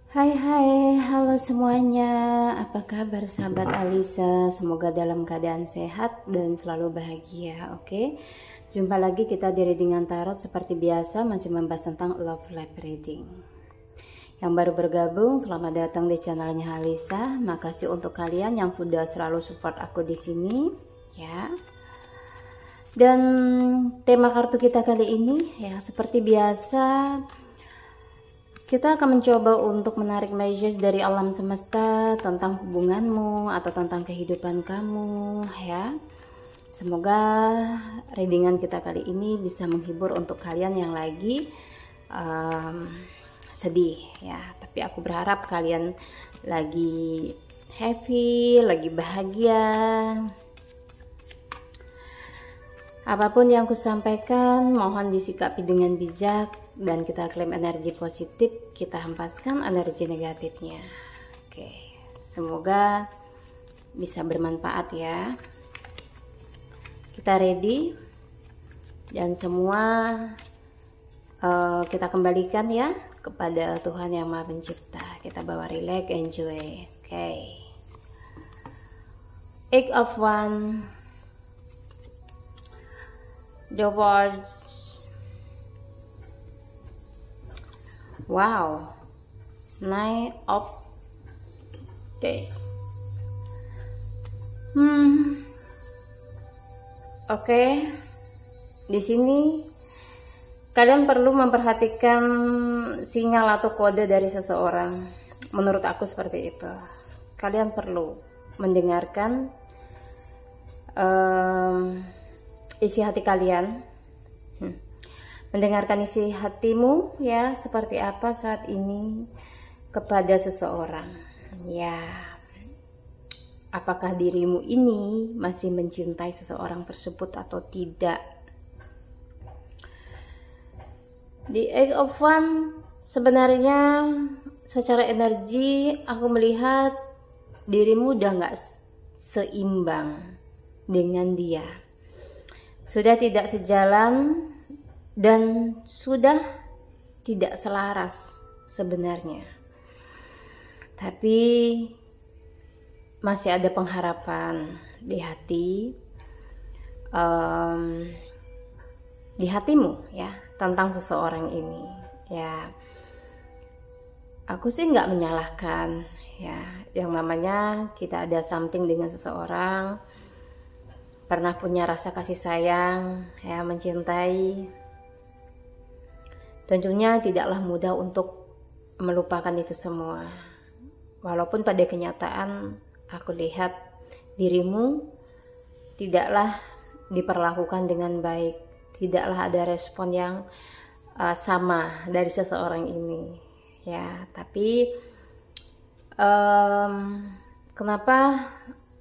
Hai hai, halo semuanya. Apa kabar sahabat Alisa? Semoga dalam keadaan sehat dan selalu bahagia. Oke, jumpa lagi kita di readingan tarot. Seperti biasa masih membahas tentang love life reading. Yang baru bergabung, selamat datang di channelnya Alisa. Makasih untuk kalian yang sudah selalu support aku di sini, ya. Dan tema kartu kita kali ini, ya seperti biasa, kita akan mencoba untuk menarik message dari alam semesta tentang hubunganmu atau tentang kehidupan kamu, ya. Semoga readingan kita kali ini bisa menghibur untuk kalian yang lagi sedih, ya. Tapi aku berharap kalian lagi happy, lagi bahagia. Apapun yang kusampaikan mohon disikapi dengan bijak dan kita klaim energi positif, kita hempaskan energi negatifnya. Oke, semoga bisa bermanfaat ya. Kita ready dan semua kita kembalikan ya kepada Tuhan Yang Maha Pencipta. Kita bawa relax, enjoy. Oke. Eight of Wands, the words, wow, Nine of Days. Oke. Di sini kalian perlu memperhatikan sinyal atau kode dari seseorang. Menurut aku seperti itu. Kalian perlu mendengarkan isi hati kalian, mendengarkan isi hatimu ya, seperti apa saat ini kepada seseorang ya. Apakah dirimu ini masih mencintai seseorang tersebut atau tidak? Di Eight of Wands sebenarnya secara energi aku melihat dirimu udah gak seimbang dengan dia, sudah tidak sejalan dan sudah tidak selaras sebenarnya. Tapi masih ada pengharapan di hatimu ya tentang seseorang ini ya. Aku sih nggak menyalahkan ya, yang namanya kita ada something dengan seseorang, pernah punya rasa kasih sayang ya, mencintai. Tentunya tidaklah mudah untuk melupakan itu semua. Walaupun pada kenyataan aku lihat dirimu tidaklah diperlakukan dengan baik, tidaklah ada respon yang sama dari seseorang ini ya. Tapi kenapa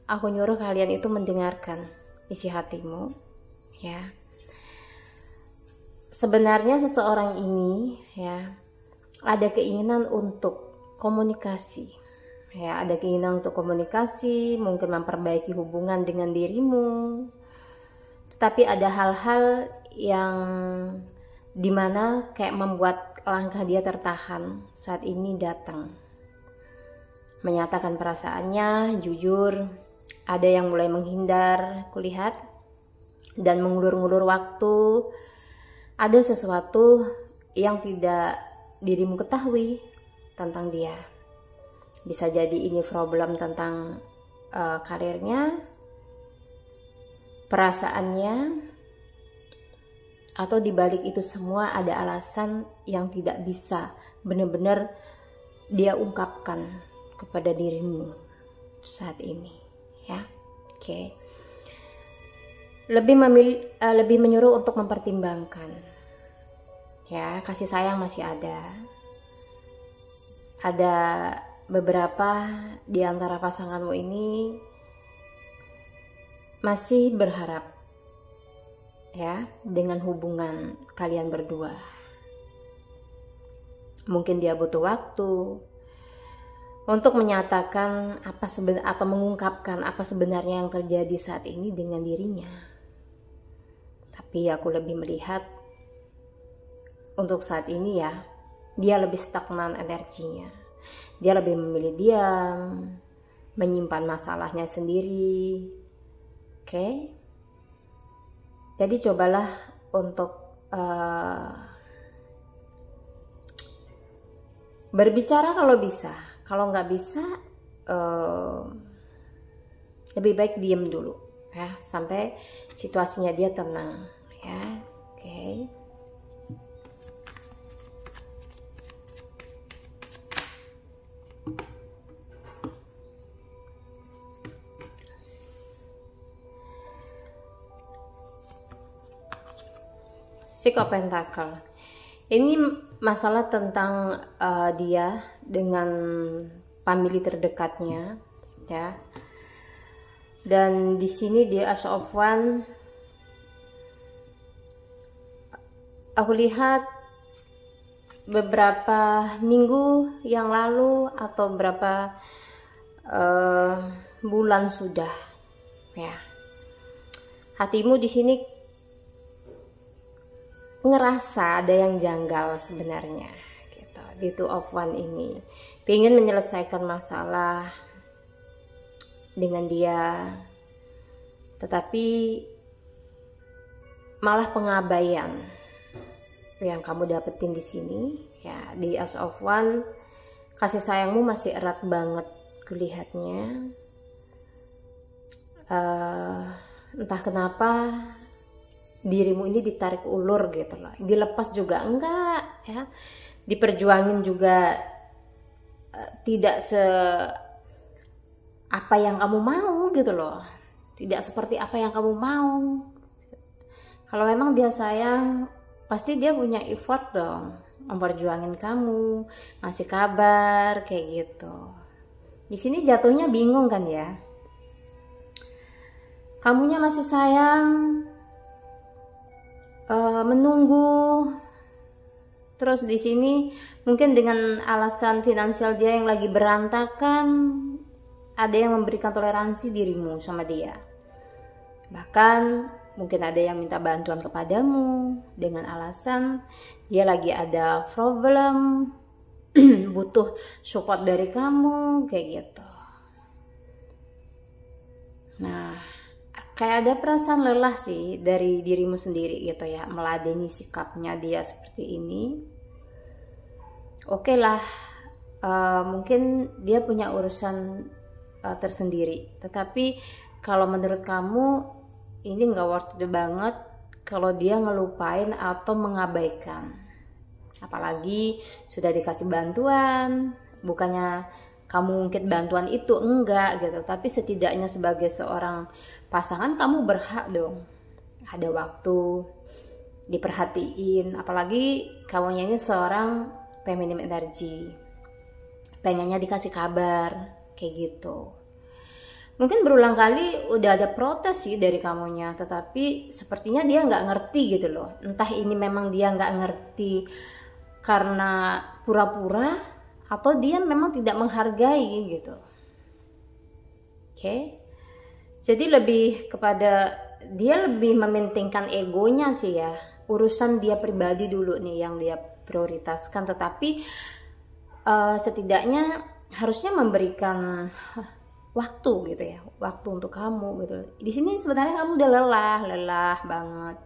aku nyuruh kalian itu mendengarkan isi hatimu ya. Sebenarnya seseorang ini ya ada keinginan untuk komunikasi ya, ada keinginan untuk komunikasi, mungkin memperbaiki hubungan dengan dirimu. Tapi ada hal-hal yang dimana kayak membuat langkah dia tertahan saat ini datang, menyatakan perasaannya jujur. Ada yang mulai menghindar, kulihat, dan mengulur-ngulur waktu. Ada sesuatu yang tidak dirimu ketahui tentang dia. Bisa jadi ini problem tentang karirnya, perasaannya, atau dibalik itu semua ada alasan yang tidak bisa benar-benar dia ungkapkan kepada dirimu saat ini ya. Oke. Lebih menyuruh untuk mempertimbangkan ya. Kasih sayang masih ada beberapa di antara pasanganmu ini masih berharap ya dengan hubungan kalian berdua. Mungkin dia butuh waktu untuk menyatakan atau mengungkapkan apa sebenarnya yang terjadi saat ini dengan dirinya. Tapi aku lebih melihat untuk saat ini ya, dia lebih stagnan energinya. Dia lebih memilih diam, menyimpan masalahnya sendiri. Oke. Jadi cobalah untuk berbicara kalau bisa. Kalau nggak bisa, lebih baik diem dulu ya, sampai situasinya dia tenang ya. Oke. Six of Pentacle. Ini masalah tentang dia dengan family terdekatnya ya. Dan di sini di Ace of Wands, aku lihat beberapa minggu yang lalu atau berapa bulan sudah ya, hatimu di sini ngerasa ada yang janggal sebenarnya gitu. Di Two of Wands ini pengen menyelesaikan masalah dengan dia, tetapi malah pengabaian yang kamu dapetin di sini ya. Di Ace of Wands, kasih sayangmu masih erat banget kelihatnya. Entah kenapa dirimu ini ditarik ulur gitu loh. Dilepas juga enggak ya, diperjuangin juga tidak apa yang kamu mau gitu loh, tidak seperti apa yang kamu mau. Kalau memang dia sayang, pasti dia punya effort dong, memperjuangin kamu, ngasih kabar kayak gitu. Di sini jatuhnya bingung kan ya, kamunya masih sayang, menunggu. Terus di sini mungkin dengan alasan finansial dia yang lagi berantakan, ada yang memberikan toleransi dirimu sama dia. Bahkan mungkin ada yang minta bantuan kepadamu dengan alasan dia lagi ada problem, butuh support dari kamu kayak gitu. Nah, kayak ada perasaan lelah sih dari dirimu sendiri gitu ya, meladeni sikapnya dia seperti ini. Oke lah, mungkin dia punya urusan tersendiri, tetapi kalau menurut kamu ini nggak worth it banget kalau dia ngelupain atau mengabaikan. Apalagi sudah dikasih bantuan, bukannya kamu mungkin bantuan itu enggak gitu, tapi setidaknya sebagai seorang pasangan kamu berhak dong ada waktu diperhatiin. Apalagi kamunya ini seorang feminim energy, pengennya dikasih kabar kayak gitu. Mungkin berulang kali udah ada protes sih dari kamunya, tetapi sepertinya dia nggak ngerti gitu loh. Entah ini memang dia nggak ngerti karena pura-pura, atau dia memang tidak menghargai gitu. Oke. Jadi lebih kepada dia lebih mementingkan egonya sih ya, urusan dia pribadi dulu nih yang dia prioritaskan. Tetapi setidaknya harusnya memberikan waktu gitu ya, waktu untuk kamu gitu. Di sini sebenarnya kamu udah lelah banget,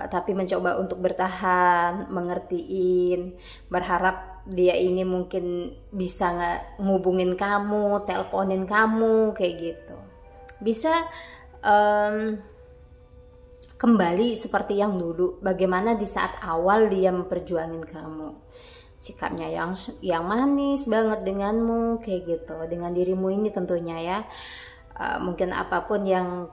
tapi mencoba untuk bertahan, mengertiin, berharap dia ini mungkin bisa ngubungin kamu, teleponin kamu kayak gitu. Bisa kembali seperti yang dulu, bagaimana di saat awal dia memperjuangin kamu, sikapnya yang manis banget denganmu kayak gitu, dengan dirimu ini tentunya ya. Mungkin apapun yang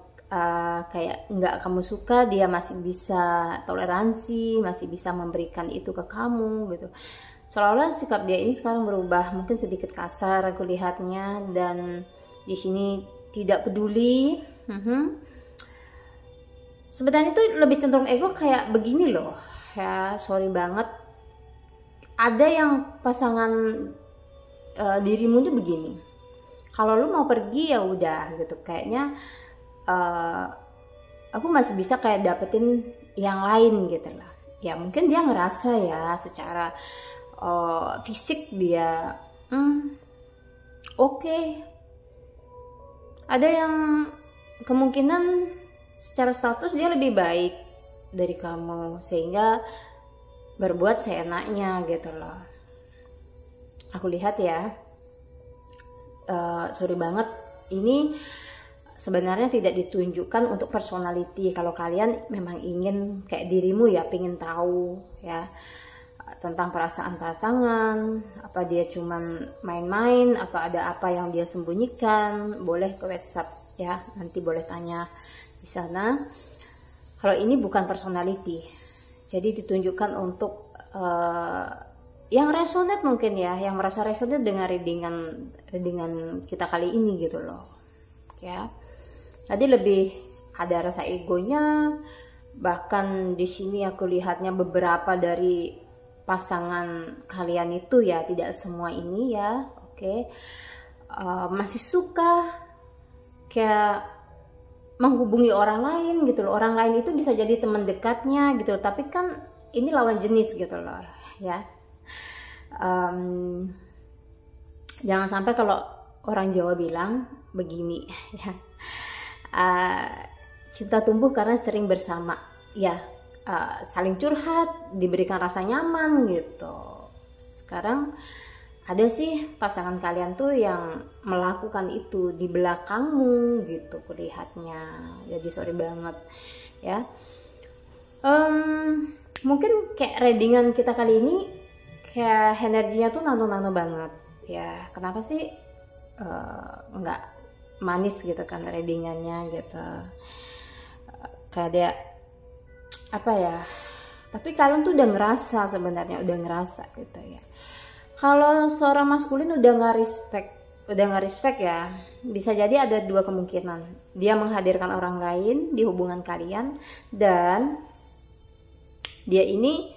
kayak nggak kamu suka, dia masih bisa toleransi, masih bisa memberikan itu ke kamu gitu. Seolah-olah sikap dia ini sekarang berubah, mungkin sedikit kasar aku lihatnya, dan di sini tidak peduli. Sebenarnya itu lebih cenderung ego kayak begini loh ya, sorry banget. Ada yang pasangan dirimu tuh begini, kalau lu mau pergi ya udah gitu, kayaknya aku masih bisa kayak dapetin yang lain gitu lah ya. Mungkin dia ngerasa ya secara fisik dia oke. Ada yang kemungkinan secara status dia lebih baik dari kamu, sehingga berbuat seenaknya gitu loh. Aku lihat ya, sorry banget, ini sebenarnya tidak ditunjukkan untuk personality. Kalau kalian memang ingin kayak dirimu ya, pengen tahu ya tentang perasaan pasangan, apa dia cuman main-main atau ada apa yang dia sembunyikan, boleh ke WhatsApp ya, nanti boleh tanya di sana. Kalau ini bukan personality, jadi ditunjukkan untuk yang resonate mungkin ya, yang merasa resonate dengan readingan kita kali ini gitu loh ya. Tadi lebih ada rasa egonya, bahkan di sini aku lihatnya beberapa dari pasangan kalian itu ya, tidak semua ini ya, oke. Masih suka kayak menghubungi orang lain gitu loh. Orang lain itu bisa jadi teman dekatnya gitu loh, tapi kan ini lawan jenis gitu loh ya. Jangan sampai kalau orang Jawa bilang begini ya, cinta tumbuh karena sering bersama ya, saling curhat, diberikan rasa nyaman gitu. Sekarang ada sih pasangan kalian tuh yang melakukan itu di belakangmu gitu kulihatnya. Jadi sorry banget ya. Mungkin kayak readingan kita kali ini kayak energinya tuh nano-nano banget ya. Kenapa sih nggak manis gitu kan readingannya gitu, kayak dia apa ya, tapi kalian tuh udah ngerasa, sebenarnya udah ngerasa gitu ya. Kalau seorang maskulin udah nggak respect ya, bisa jadi ada dua kemungkinan. Dia menghadirkan orang lain di hubungan kalian, dan dia ini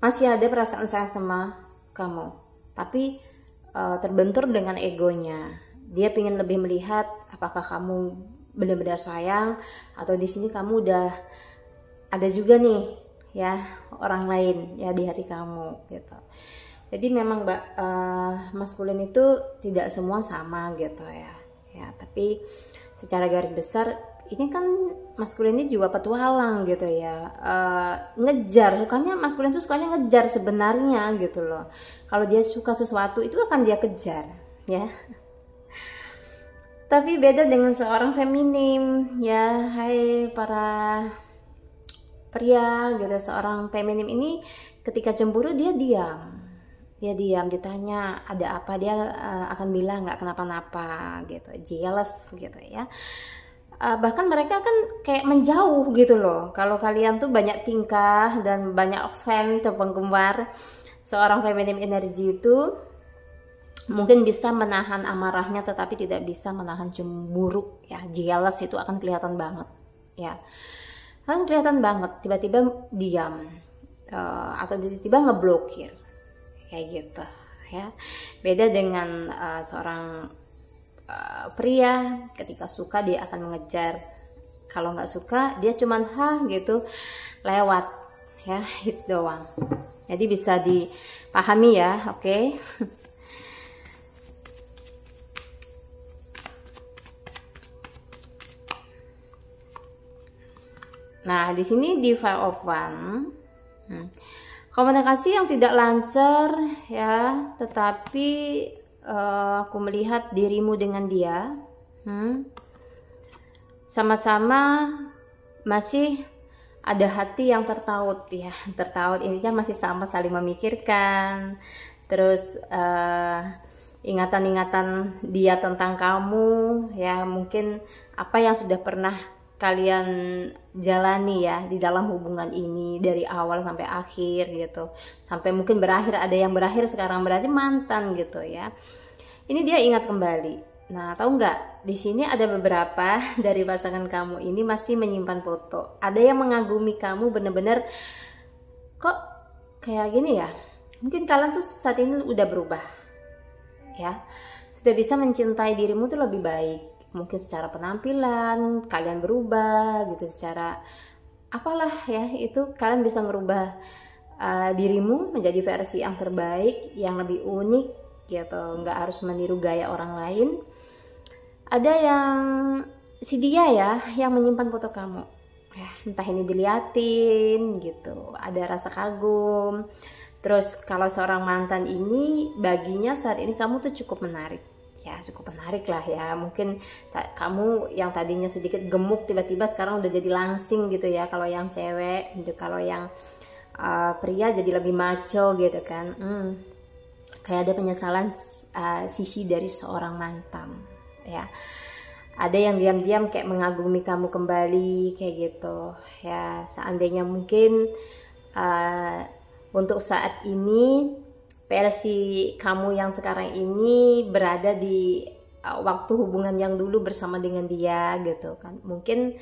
masih ada perasaan sayang sama kamu, tapi terbentur dengan egonya. Dia ingin lebih melihat apakah kamu benar-benar sayang, atau di sini kamu udah ada juga nih ya orang lain ya di hati kamu gitu. Jadi memang maskulin itu tidak semua sama gitu ya, tapi secara garis besar ini kan maskulin ini juga petualang gitu ya, ngejar, maskulin itu sukanya ngejar sebenarnya gitu loh. Kalau dia suka sesuatu itu akan dia kejar ya. Tapi beda dengan seorang feminim ya, hai para pria gitu. Seorang feminim ini ketika cemburu dia diam, ditanya ada apa dia akan bilang nggak kenapa-napa gitu, jealous gitu ya. Bahkan mereka kan kayak menjauh gitu loh. Kalau kalian tuh banyak tingkah dan banyak fan atau penggemar seorang feminim energi itu, mungkin bisa menahan amarahnya tetapi tidak bisa menahan cemburu ya. Jealous itu akan kelihatan banget ya, kan kelihatan banget, tiba-tiba diam atau tiba-tiba ngeblokir kayak gitu ya. Beda dengan seorang pria, ketika suka dia akan mengejar, kalau nggak suka dia cuman gitu lewat ya, hit doang. Jadi bisa dipahami ya, oke. Nah, di sini di Five of Wands, komunikasi yang tidak lancar ya, tetapi aku melihat dirimu dengan dia sama-sama masih ada hati yang tertaut ya. Tertaut ini kan masih sama saling memikirkan, terus ingatan-ingatan dia tentang kamu ya, mungkin apa yang sudah pernah kalian jalani ya di dalam hubungan ini dari awal sampai akhir gitu, sampai mungkin berakhir, ada yang berakhir sekarang, berarti mantan gitu ya. Ini dia ingat kembali. Nah, tahu nggak, di sini ada beberapa dari pasangan kamu ini masih menyimpan foto. Ada yang mengagumi kamu bener-bener, kok kayak gini ya. Mungkin kalian tuh saat ini udah berubah ya, sudah bisa mencintai dirimu tuh lebih baik. Mungkin secara penampilan kalian berubah gitu, secara apalah ya, itu kalian bisa ngerubah dirimu menjadi versi yang terbaik, yang lebih unik gitu, nggak harus meniru gaya orang lain. Ada yang si dia ya yang menyimpan foto kamu, ya, entah ini diliatin gitu, ada rasa kagum. Terus kalau seorang mantan ini baginya saat ini kamu tuh cukup menarik, ya cukup menarik lah ya. Mungkin kamu yang tadinya sedikit gemuk tiba-tiba sekarang udah jadi langsing gitu ya, kalau yang cewek gitu. Kalau yang pria jadi lebih maco gitu kan. Kayak ada penyesalan sisi dari seorang mantan ya. Ada yang diam-diam kayak mengagumi kamu kembali kayak gitu ya. Seandainya mungkin untuk saat ini versi kamu yang sekarang ini berada di waktu hubungan yang dulu bersama dengan dia gitu kan. Mungkin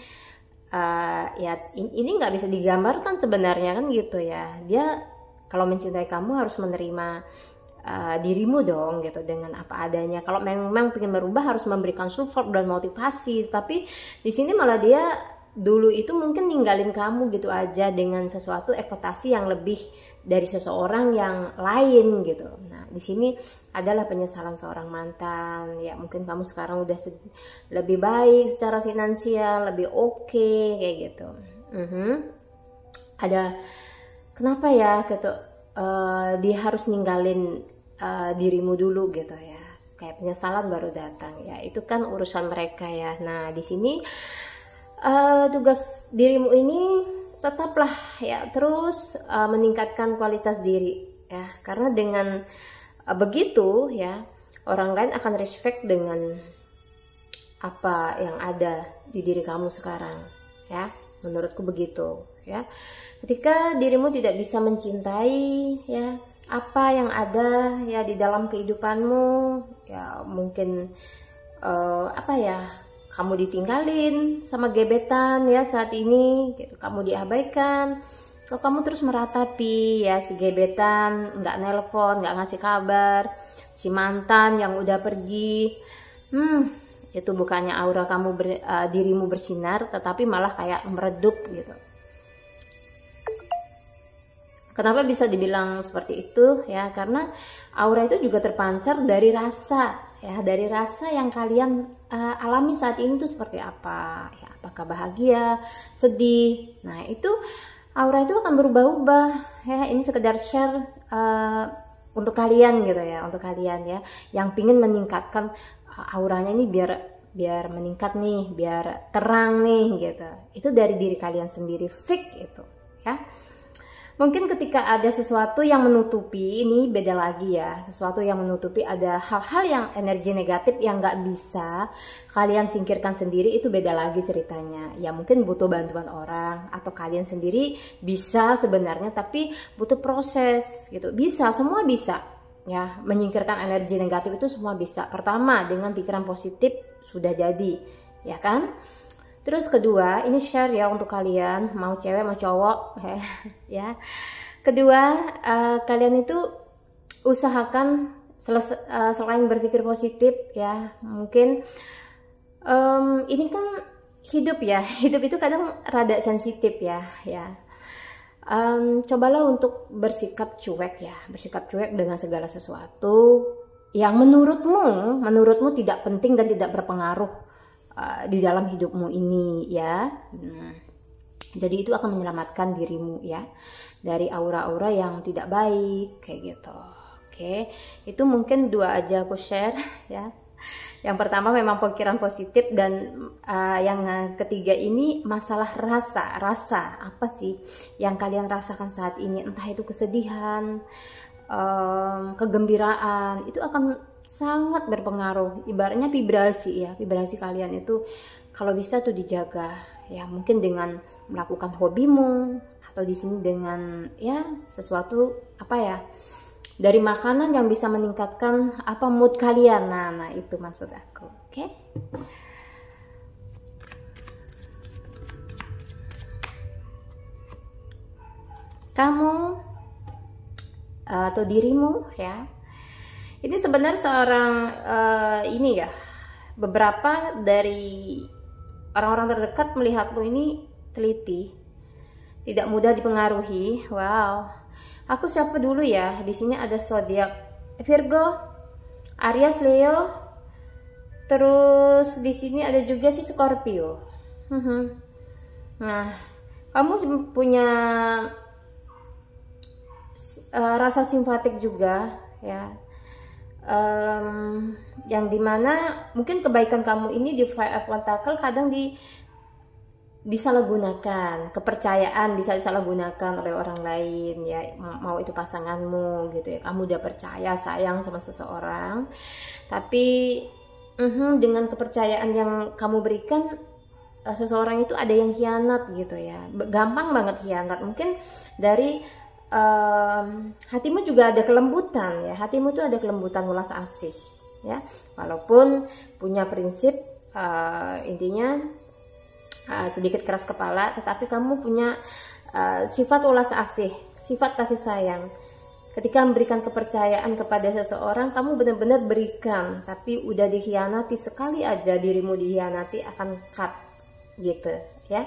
ya ini nggak bisa digambarkan sebenarnya kan gitu ya. Dia kalau mencintai kamu harus menerima dirimu dong gitu dengan apa adanya. Kalau memang ingin berubah harus memberikan support dan motivasi. Tapi di sini malah dia dulu itu mungkin ninggalin kamu gitu aja dengan sesuatu ekspektasi yang lebih dari seseorang yang lain gitu. Nah di sini adalah penyesalan seorang mantan ya. Mungkin kamu sekarang udah lebih baik secara finansial, lebih oke kayak gitu. Ada kenapa ya gitu, dia harus ninggalin dirimu dulu gitu ya, kayak penyesalan baru datang ya. Itu kan urusan mereka ya. Nah di sini tugas dirimu ini tetaplah ya terus meningkatkan kualitas diri ya, karena dengan begitu ya orang lain akan respect dengan apa yang ada di diri kamu sekarang ya. Menurutku begitu ya. Ketika dirimu tidak bisa mencintai ya apa yang ada ya di dalam kehidupanmu ya, mungkin apa ya, kamu ditinggalin sama gebetan ya saat ini gitu, kamu diabaikan. Kalau kamu terus meratapi ya si gebetan nggak nelpon, nggak ngasih kabar, si mantan yang udah pergi, itu bukannya aura kamu dirimu bersinar, tetapi malah kayak meredup gitu. Kenapa bisa dibilang seperti itu ya? Karena aura itu juga terpancar dari rasa ya, dari rasa yang kalian alami saat ini tuh seperti apa ya, apakah bahagia, sedih. Nah itu aura itu akan berubah-ubah ya. Ini sekedar share untuk kalian gitu ya, untuk kalian ya yang pingin meningkatkan auranya ini biar meningkat nih, biar terang nih gitu. Itu dari diri kalian sendiri, fix itu ya. Mungkin ketika ada sesuatu yang menutupi, ini beda lagi ya. Sesuatu yang menutupi, ada hal-hal yang energi negatif yang nggak bisa kalian singkirkan sendiri, itu beda lagi ceritanya. Ya mungkin butuh bantuan orang, atau kalian sendiri bisa sebenarnya, tapi butuh proses gitu. Bisa, semua bisa ya. Menyingkirkan energi negatif itu semua bisa. Pertama, dengan pikiran positif sudah jadi, ya kan? Terus kedua, ini share ya untuk kalian, mau cewek mau cowok ya. Kedua, kalian itu usahakan selain berpikir positif ya, mungkin ini kan hidup ya, hidup itu kadang rada sensitif ya. Cobalah untuk bersikap cuek ya, bersikap cuek dengan segala sesuatu yang menurutmu tidak penting dan tidak berpengaruh di dalam hidupmu ini ya. Jadi itu akan menyelamatkan dirimu ya dari aura-aura yang tidak baik kayak gitu. Oke, itu mungkin dua aja aku share ya. Yang pertama memang pikiran positif, dan yang ketiga ini masalah rasa apa sih yang kalian rasakan saat ini, entah itu kesedihan, kegembiraan, itu akan sangat berpengaruh. Ibaratnya vibrasi ya, vibrasi kalian itu kalau bisa tuh dijaga ya, mungkin dengan melakukan hobimu, atau di sini dengan ya sesuatu apa ya, dari makanan yang bisa meningkatkan apa mood kalian. Nah itu maksud aku. Oke. Kamu atau dirimu ya, ini sebenarnya seorang ini ya, beberapa dari orang-orang terdekat melihatmu ini teliti, tidak mudah dipengaruhi. Wow, Aku siapa dulu ya? Di sini ada zodiak Virgo, Aries, Leo. Terus di sini ada juga sih Scorpio. Nah, kamu punya rasa simpatik juga ya. Yang dimana mungkin kebaikan kamu ini di Five of Pentacles kadang disalahgunakan, kepercayaan bisa disalahgunakan oleh orang lain ya, mau itu pasanganmu gitu ya, kamu udah percaya sayang sama seseorang, tapi dengan kepercayaan yang kamu berikan, seseorang itu ada yang khianat gitu ya, gampang banget khianat. Mungkin dari hatimu juga ada kelembutan ya, hatimu tuh ada kelembutan, welas asih ya, walaupun punya prinsip intinya sedikit keras kepala, tetapi kamu punya sifat ulas asih, sifat kasih sayang. Ketika memberikan kepercayaan kepada seseorang, kamu benar-benar berikan, tapi udah dikhianati sekali aja, dirimu dikhianati akan cut gitu ya,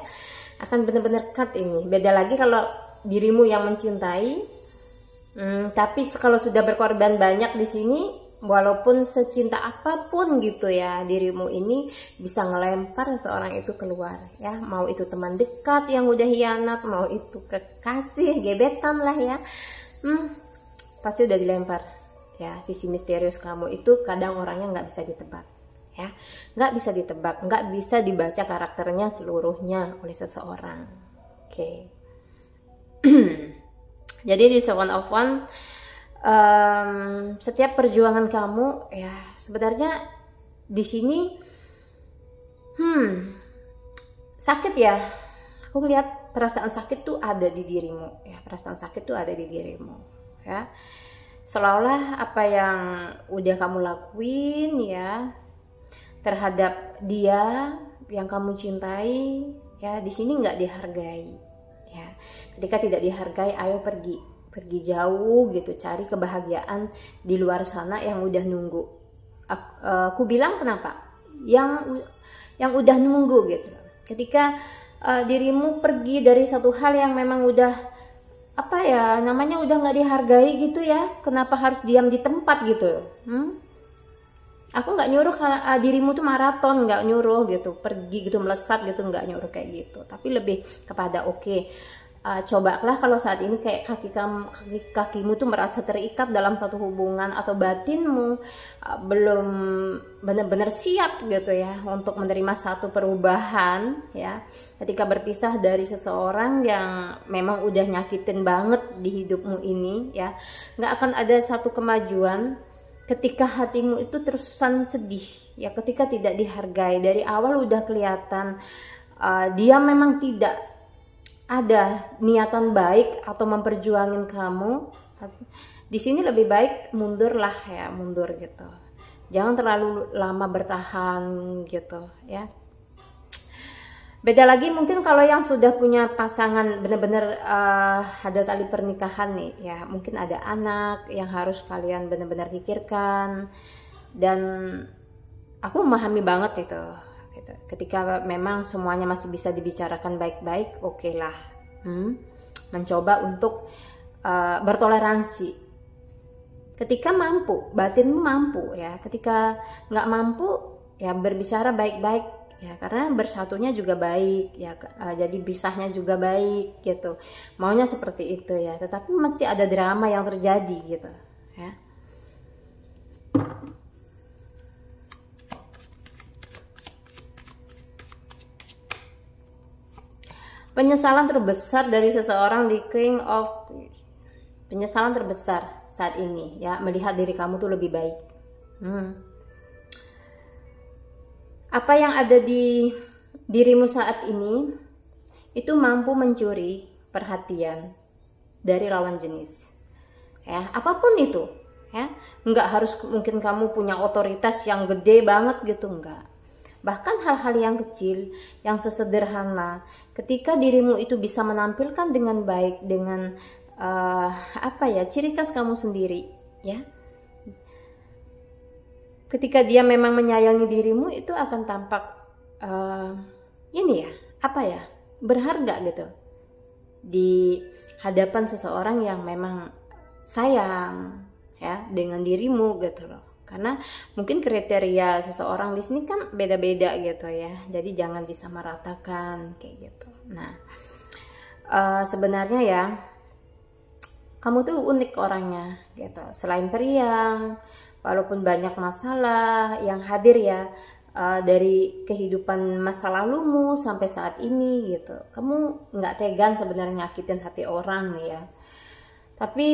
akan benar-benar cut ini. Beda lagi kalau dirimu yang mencintai, tapi kalau sudah berkorban banyak di sini, walaupun secinta apapun gitu ya, dirimu ini bisa ngelempar seseorang itu keluar ya, mau itu teman dekat yang udah hianat, mau itu kekasih, gebetan lah ya, pasti udah dilempar ya. Sisi misterius kamu itu kadang orangnya nggak bisa ditebak ya, nggak bisa ditebak, nggak bisa dibaca karakternya seluruhnya oleh seseorang. Oke. Jadi di Seven of Wands, setiap perjuangan kamu ya sebenarnya di sini sakit ya. Aku lihat perasaan sakit tuh ada di dirimu ya, perasaan sakit tuh ada di dirimu ya. Seolah-olah apa yang udah kamu lakuin ya terhadap dia yang kamu cintai ya, di sini nggak dihargai ya. Ketika tidak dihargai, ayo pergi jauh gitu, cari kebahagiaan di luar sana yang udah nunggu. Aku bilang kenapa? Yang udah nunggu gitu. Ketika dirimu pergi dari satu hal yang memang udah apa ya namanya, udah nggak dihargai gitu ya, kenapa harus diam di tempat gitu? Aku nggak nyuruh dirimu tuh maraton, nggak nyuruh gitu, pergi gitu melesat gitu, nggak nyuruh kayak gitu. Tapi lebih kepada cobalah kalau saat ini kayak kakimu tuh merasa terikat dalam satu hubungan, atau batinmu belum benar-benar siap gitu ya untuk menerima satu perubahan ya. Ketika berpisah dari seseorang yang memang udah nyakitin banget di hidupmu ini ya, nggak akan ada satu kemajuan ketika hatimu itu terusan sedih ya, ketika tidak dihargai. Dari awal udah kelihatan dia memang tidak ada niatan baik atau memperjuangin kamu. Di sini lebih baik mundurlah ya, mundur gitu. Jangan terlalu lama bertahan gitu ya. Beda lagi mungkin kalau yang sudah punya pasangan benar-benar ada tali pernikahan nih ya, mungkin ada anak yang harus kalian benar-benar pikirkan, dan aku memahami banget itu. Ketika memang semuanya masih bisa dibicarakan baik-baik, oke lah, mencoba untuk bertoleransi. Ketika mampu, batinmu mampu ya. Ketika nggak mampu ya berbicara baik-baik ya, karena bersatunya juga baik ya, jadi pisahnya juga baik gitu. Maunya seperti itu ya, tetapi mesti ada drama yang terjadi gitu ya. Penyesalan terbesar dari seseorang di King of, penyesalan terbesar saat ini ya, melihat diri kamu tuh lebih baik. Apa yang ada di dirimu saat ini itu mampu mencuri perhatian dari lawan jenis ya, apapun itu ya. Nggak harus mungkin kamu punya otoritas yang gede banget gitu, enggak. Bahkan hal-hal yang kecil, yang sesederhana, ketika dirimu itu bisa menampilkan dengan baik, dengan ciri khas kamu sendiri ya, ketika dia memang menyayangi dirimu, itu akan tampak berharga gitu di hadapan seseorang yang memang sayang ya dengan dirimu gitu loh. Karena mungkin kriteria seseorang di sini kan beda-beda gitu ya. Jadi jangan disamaratakan kayak gitu. Nah, sebenarnya ya kamu tuh unik orangnya gitu. Selain periang, walaupun banyak masalah yang hadir ya dari kehidupan masa lalumu sampai saat ini gitu. Kamu nggak tegan sebenarnya nyakitin hati orang nih ya. Tapi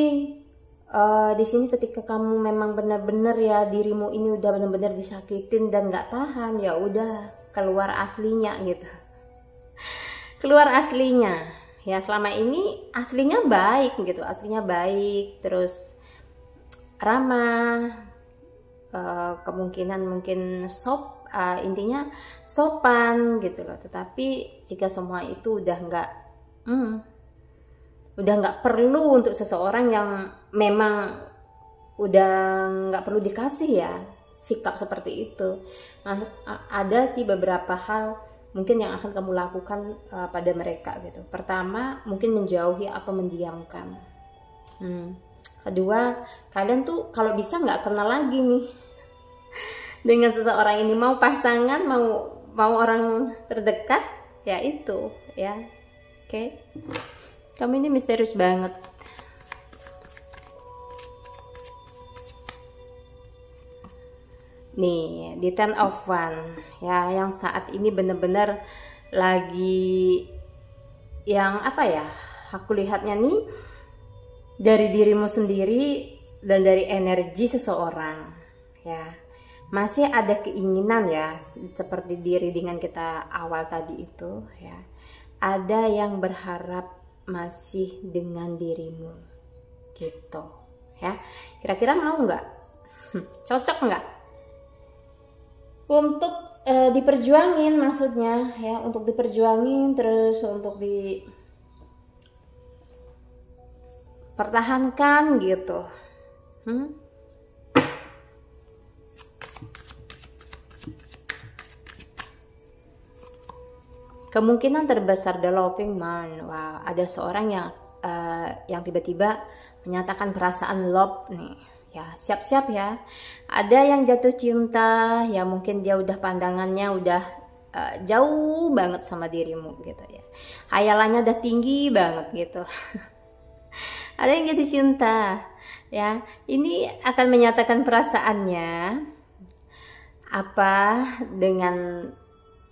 di sini ketika kamu memang benar-benar ya dirimu ini udah benar-benar disakitin dan nggak tahan, ya udah keluar aslinya gitu. Keluar aslinya. Ya selama ini aslinya baik gitu, aslinya baik, terus ramah, kemungkinan mungkin intinya sopan gitu loh. Tetapi jika semua itu udah nggak perlu untuk seseorang yang memang udah nggak perlu dikasih ya sikap seperti itu. Nah, ada sih beberapa hal mungkin yang akan kamu lakukan pada mereka gitu. Pertama, mungkin menjauhi atau mendiamkan. Kedua, kalian tuh kalau bisa nggak kenal lagi nih dengan seseorang ini, mau pasangan, mau orang terdekat, ya itu ya. Oke. Kamu ini misterius banget. Nih, di Ten of Wands ya, yang saat ini bener-bener lagi yang apa ya? Aku lihatnya nih dari dirimu sendiri dan dari energi seseorang ya. Masih ada keinginan ya, seperti diri dengan kita awal tadi itu ya. Ada yang berharap masih dengan dirimu gitu ya. Kira-kira mau nggak? Cocok nggak untuk diperjuangin, maksudnya ya, untuk diperjuangin, terus untuk dipertahankan gitu. Kemungkinan terbesar the loving man, wah, ada seorang yang tiba-tiba menyatakan perasaan love nih ya. Siap-siap ya, ada yang jatuh cinta ya, mungkin dia udah pandangannya udah jauh banget sama dirimu gitu ya, hayalannya udah tinggi banget gitu. Ada yang jatuh cinta ya, ini akan menyatakan perasaannya apa dengan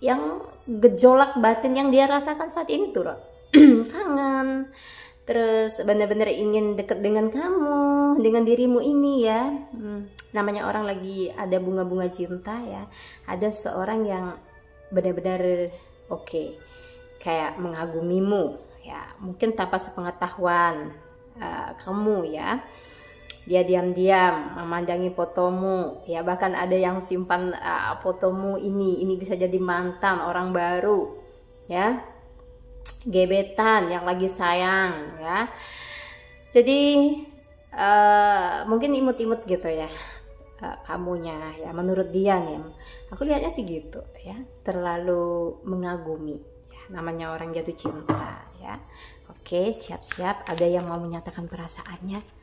yang gejolak batin yang dia rasakan saat ini tuh loh. Kangen, terus bener-bener ingin deket dengan kamu, dengan dirimu ini ya. Namanya orang lagi ada bunga-bunga cinta ya, ada seorang yang benar-benar oke, kayak mengagumimu ya, mungkin tanpa sepengetahuan kamu ya. Dia diam-diam memandangi fotomu ya, bahkan ada yang simpan fotomu ini bisa jadi mantan, orang baru ya, gebetan yang lagi sayang ya. Jadi mungkin imut-imut gitu ya kamunya ya, menurut dia nih, aku lihatnya sih gitu ya, terlalu mengagumi ya, namanya orang jatuh cinta ya. Oke, siap-siap, ada yang mau menyatakan perasaannya.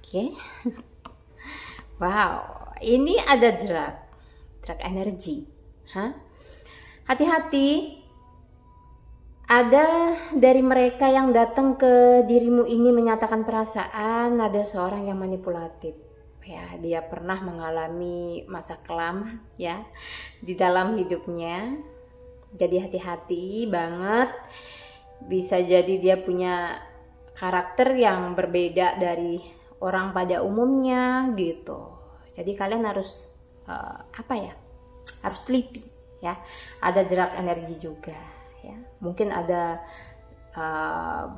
Oke. Wow, ini ada drag energi. Hati-hati, ada dari mereka yang datang ke dirimu ini menyatakan perasaan, ada seorang yang manipulatif ya. Dia pernah mengalami masa kelam ya di dalam hidupnya, jadi hati-hati banget. Bisa jadi dia punya karakter yang berbeda dari orang pada umumnya gitu. Jadi kalian harus harus teliti ya. Ada drag energi juga ya. Mungkin ada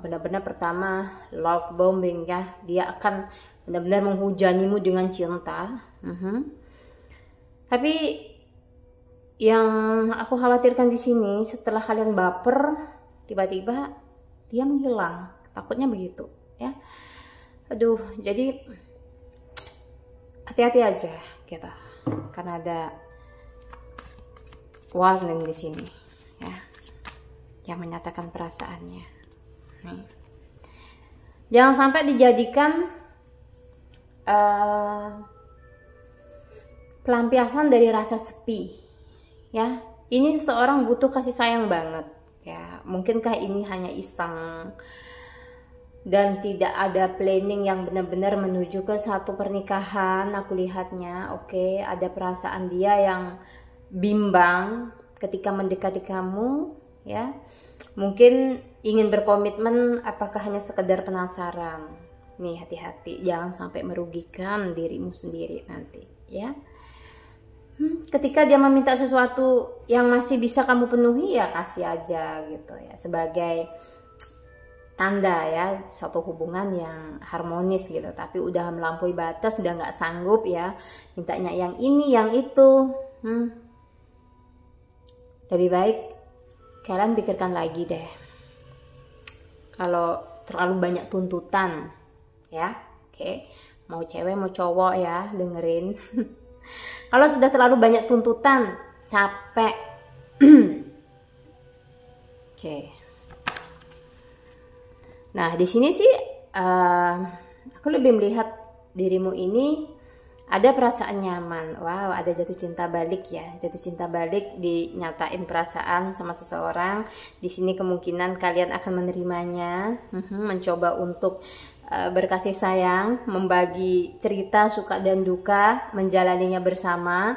benar-benar pertama love bombing ya. Dia akan benar-benar menghujanimu dengan cinta. Tapi yang aku khawatirkan di sini, setelah kalian baper, tiba-tiba dia menghilang. Takutnya begitu ya. Aduh, jadi hati-hati aja gitu, karena ada warning di sini ya, yang menyatakan perasaannya. Jangan sampai dijadikan pelampiasan dari rasa sepi, ya. Ini seseorang butuh kasih sayang banget, ya. Mungkinkah ini hanya iseng dan tidak ada planning yang benar-benar menuju ke satu pernikahan? Aku lihatnya, oke, ada perasaan dia yang bimbang ketika mendekati kamu, ya. Mungkin ingin berkomitmen, apakah hanya sekedar penasaran? Nih, hati-hati, jangan sampai merugikan dirimu sendiri nanti, ya. Ketika dia meminta sesuatu yang masih bisa kamu penuhi, ya kasih aja gitu ya, sebagai tanda ya satu hubungan yang harmonis gitu. Tapi udah melampaui batas, udah nggak sanggup ya, mintanya yang ini yang itu, lebih baik kalian pikirkan lagi deh. Kalau terlalu banyak tuntutan, ya, oke. Mau cewek mau cowok ya, dengerin. Kalau sudah terlalu banyak tuntutan, capek. Oke. Nah, di sini sih aku lebih melihat dirimu ini ada perasaan nyaman. Wow, ada jatuh cinta balik ya. Jatuh cinta balik, dinyatain perasaan sama seseorang. Di sini kemungkinan kalian akan menerimanya, mencoba untuk berkasih sayang, membagi cerita suka dan duka, menjalaninya bersama.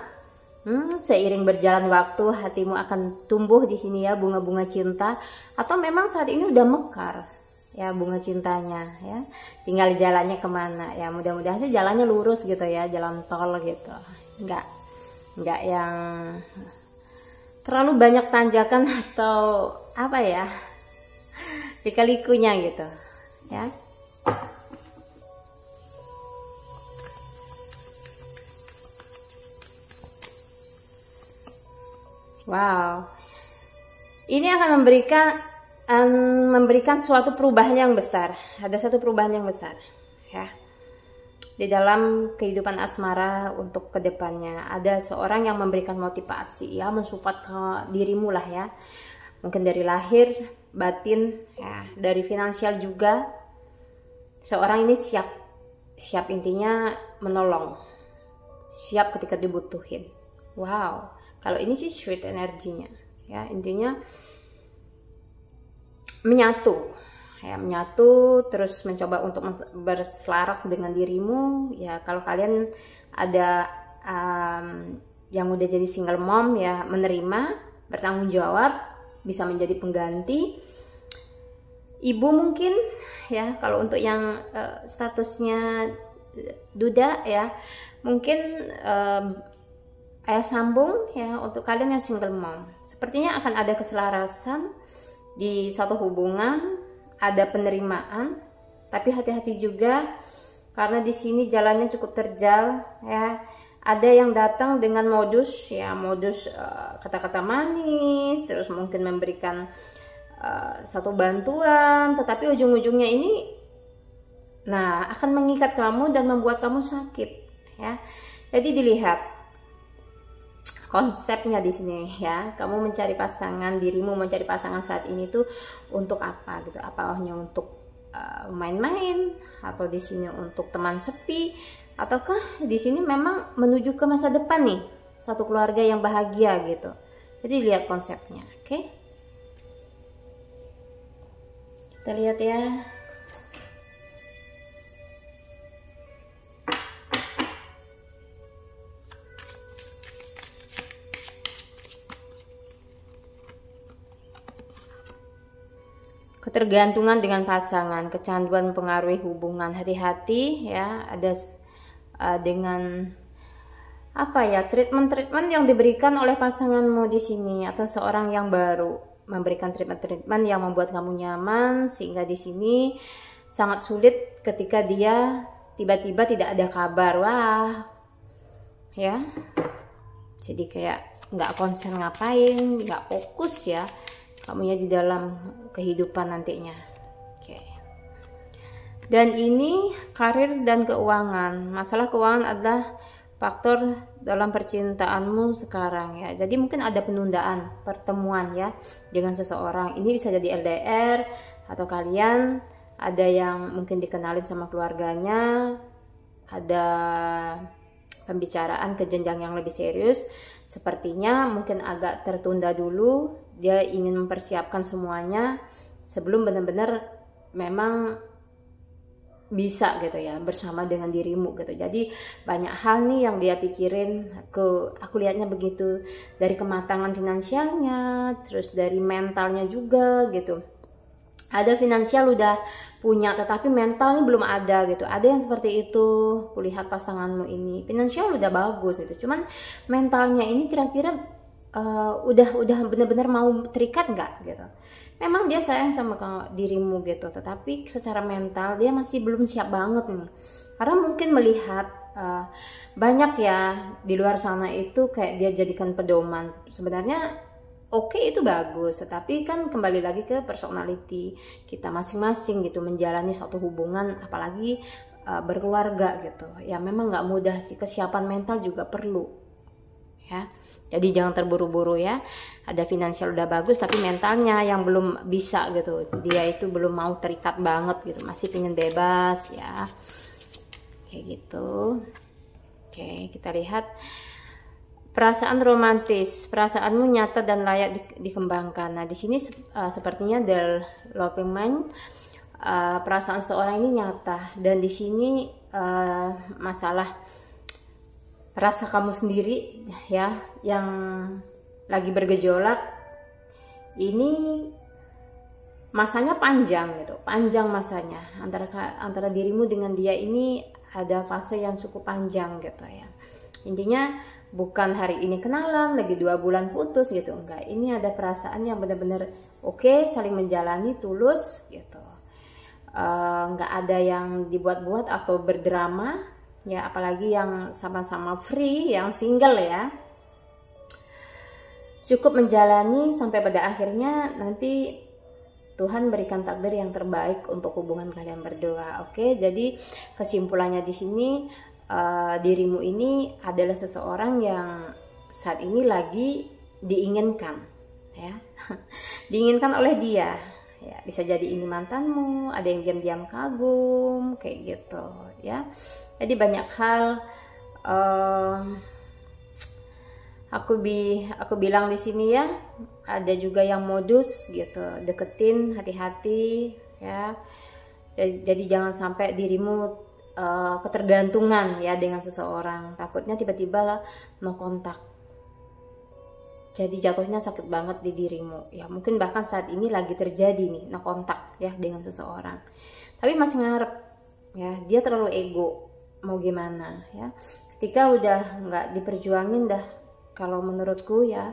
Seiring berjalan waktu, hatimu akan tumbuh di sini ya, bunga-bunga cinta. Atau memang saat ini udah mekar ya bunga cintanya ya. Tinggal jalannya kemana ya, mudah-mudahan sih jalannya lurus gitu ya, jalan tol gitu, nggak yang terlalu banyak tanjakan atau apa ya, lika-likunya gitu ya. Wow, ini akan memberikan suatu perubahan yang besar. Ada satu perubahan yang besar ya di dalam kehidupan asmara untuk kedepannya. Ada seorang yang memberikan motivasi ya, mensupport ke dirimu lah ya, mungkin dari lahir, batin ya, dari finansial juga. Seorang ini siap intinya menolong, siap ketika dibutuhin. Wow, kalau ini sih sweet energinya ya, intinya menyatu terus mencoba untuk berselaras dengan dirimu ya. Kalau kalian ada yang udah jadi single mom ya, menerima, bertanggung jawab, bisa menjadi pengganti ibu mungkin ya. Kalau untuk yang statusnya duda ya, mungkin ayah sambung ya. Untuk kalian yang single mom, sepertinya akan ada keselarasan di satu hubungan, ada penerimaan, tapi hati-hati juga karena di sini jalannya cukup terjal ya. Ada yang datang dengan modus kata-kata manis, terus mungkin memberikan satu bantuan, tetapi ujung-ujungnya ini akan mengikat kamu dan membuat kamu sakit ya. Jadi dilihat konsepnya di sini ya. Kamu mencari pasangan, dirimu mencari pasangan saat ini tuh untuk apa gitu? Apa hanya untuk main-main, atau di sini untuk teman sepi, ataukah di sini memang menuju ke masa depan nih, satu keluarga yang bahagia gitu. Jadi lihat konsepnya, oke? Kita lihat ya. Ketergantungan dengan pasangan, kecanduan mempengaruhi hubungan. Hati-hati ya, ada dengan apa ya, treatment yang diberikan oleh pasanganmu di sini, atau seorang yang baru memberikan treatment yang membuat kamu nyaman, sehingga di sini sangat sulit ketika dia tiba-tiba tidak ada kabar. Wah ya, jadi kayak nggak konsen ngapain, nggak fokus ya kamunya di dalam kehidupan nantinya. Oke. Dan ini karir dan keuangan. Masalah keuangan adalah faktor dalam percintaanmu sekarang ya. Jadi mungkin ada penundaan pertemuan ya dengan seseorang. Ini bisa jadi LDR, atau kalian ada yang mungkin dikenalin sama keluarganya, ada pembicaraan ke jenjang yang lebih serius. Sepertinya mungkin agak tertunda dulu, dia ingin mempersiapkan semuanya sebelum benar-benar memang bisa gitu ya bersama dengan dirimu gitu. Jadi banyak hal nih yang dia pikirin, aku lihatnya begitu, dari kematangan finansialnya, terus dari mentalnya juga gitu. Ada finansial udah punya tetapi mental nih belum ada gitu. Ada yang seperti itu, kulihat pasanganmu ini finansial udah bagus gitu, cuman mentalnya ini kira-kira udah benar-benar mau terikat nggak gitu. Memang dia sayang sama dirimu gitu, tetapi secara mental dia masih belum siap banget nih. Karena mungkin melihat banyak ya di luar sana itu kayak dia jadikan pedoman. Sebenarnya oke, itu bagus, tetapi kan kembali lagi ke personality kita masing-masing gitu, menjalani suatu hubungan apalagi berkeluarga gitu. Ya memang nggak mudah sih, kesiapan mental juga perlu ya. Jadi jangan terburu-buru ya. Ada finansial udah bagus tapi mentalnya yang belum bisa gitu. Dia itu belum mau terikat banget gitu, masih pengen bebas ya. Kayak gitu. Oke, kita lihat perasaan romantis. Perasaanmu nyata dan layak dikembangkan. Nah, di sini sepertinya the loving mind, perasaan seorang ini nyata, dan di sini masalah rasa kamu sendiri ya yang lagi bergejolak ini masanya panjang gitu, panjang masanya antara dirimu dengan dia ini ada fase yang cukup panjang gitu ya. Intinya bukan hari ini kenalan lagi 2 bulan putus gitu, enggak. Ini ada perasaan yang benar-benar oke, saling menjalani tulus gitu, enggak ada yang dibuat-buat atau berdrama ya, apalagi yang sama-sama free, yang single ya. Cukup menjalani sampai pada akhirnya nanti Tuhan berikan takdir yang terbaik untuk hubungan kalian berdua. Oke, jadi kesimpulannya di sini dirimu ini adalah seseorang yang saat ini lagi diinginkan ya. Diinginkan oleh dia ya, bisa jadi ini mantanmu, ada yang diam-diam kagum kayak gitu ya. Jadi banyak hal aku bilang di sini ya, ada juga yang modus gitu, deketin, hati-hati ya. Jadi jangan sampai dirimu ketergantungan ya dengan seseorang, takutnya tiba-tiba no kontak, jadi jatuhnya sakit banget di dirimu ya. Mungkin bahkan saat ini lagi terjadi nih no kontak ya dengan seseorang, tapi masih ngarep ya, dia terlalu ego, mau gimana ya. Ketika udah nggak diperjuangin dah, kalau menurutku ya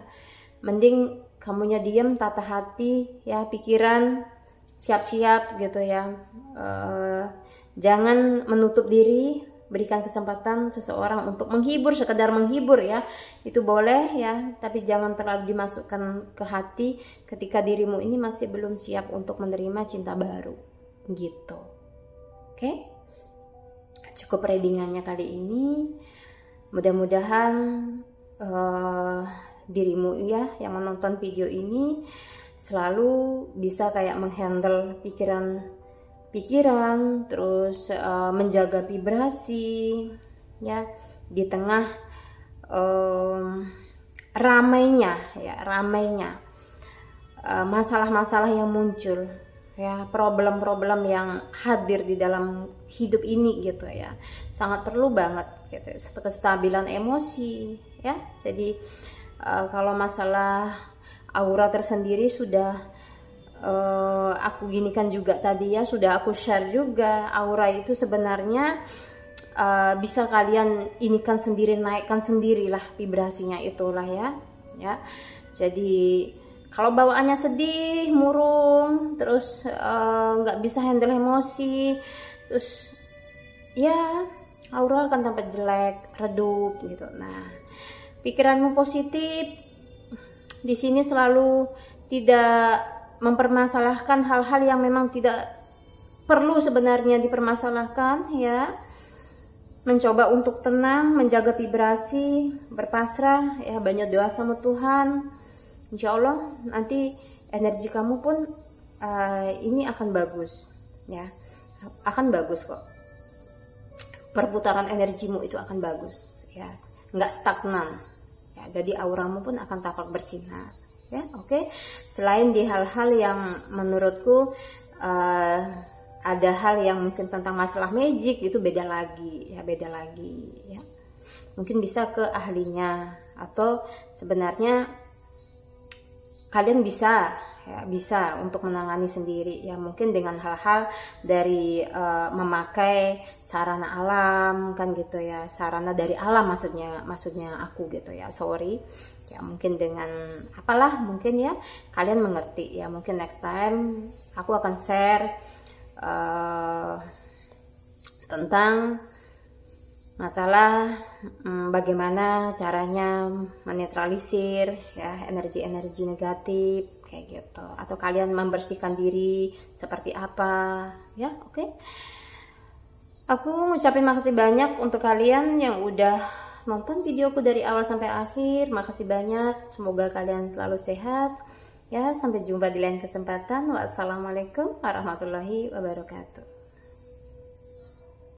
mending kamunya diem, tata hati ya, pikiran siap-siap gitu ya. Jangan menutup diri, berikan kesempatan seseorang untuk menghibur, sekedar menghibur ya, itu boleh ya, tapi jangan terlalu dimasukkan ke hati ketika dirimu ini masih belum siap untuk menerima cinta baru gitu. Oke, cukup readingannya kali ini. Mudah-mudahan dirimu ya yang menonton video ini selalu bisa kayak menghandle pikiran, terus menjaga vibrasi ya di tengah ramainya masalah-masalah yang muncul ya, problem-problem yang hadir di dalam hidup ini gitu ya. Sangat perlu banget gitu, kestabilan emosi ya. Jadi kalau masalah aura tersendiri sudah aku ginikan juga tadi ya, sudah aku share juga. Aura itu sebenarnya bisa kalian inikan sendiri, naikkan sendirilah vibrasinya itulah ya. Jadi kalau bawaannya sedih, murung, terus nggak bisa handle emosi, terus ya aura akan tampak jelek, redup gitu. Nah, pikiranmu positif, di sini selalu tidak mempermasalahkan hal-hal yang memang tidak perlu sebenarnya dipermasalahkan ya. Mencoba untuk tenang, menjaga vibrasi, berpasrah ya, banyak doa sama Tuhan. Insya Allah nanti energi kamu pun ini akan bagus ya, akan bagus kok. Perputaran energimu itu akan bagus ya, nggak stagnan ya, jadi auramu pun akan tampak bersinar ya. Oke. Selain di hal-hal yang menurutku ada hal yang mungkin tentang masalah magic itu beda lagi ya, mungkin bisa ke ahlinya, atau sebenarnya kalian bisa untuk menangani sendiri ya, mungkin dengan hal-hal dari memakai sarana alam kan gitu ya, sarana dari alam maksudnya aku gitu ya, sorry ya, mungkin dengan apalah mungkin ya kalian mengerti ya. Mungkin next time aku akan share tentang masalah bagaimana caranya menetralisir ya energi-energi negatif kayak gitu, atau kalian membersihkan diri seperti apa ya. Oke. Aku ngucapin makasih banyak untuk kalian yang udah nonton videoku dari awal sampai akhir. Makasih banyak, semoga kalian selalu sehat ya. Sampai jumpa di lain kesempatan. Wassalamualaikum warahmatullahi wabarakatuh.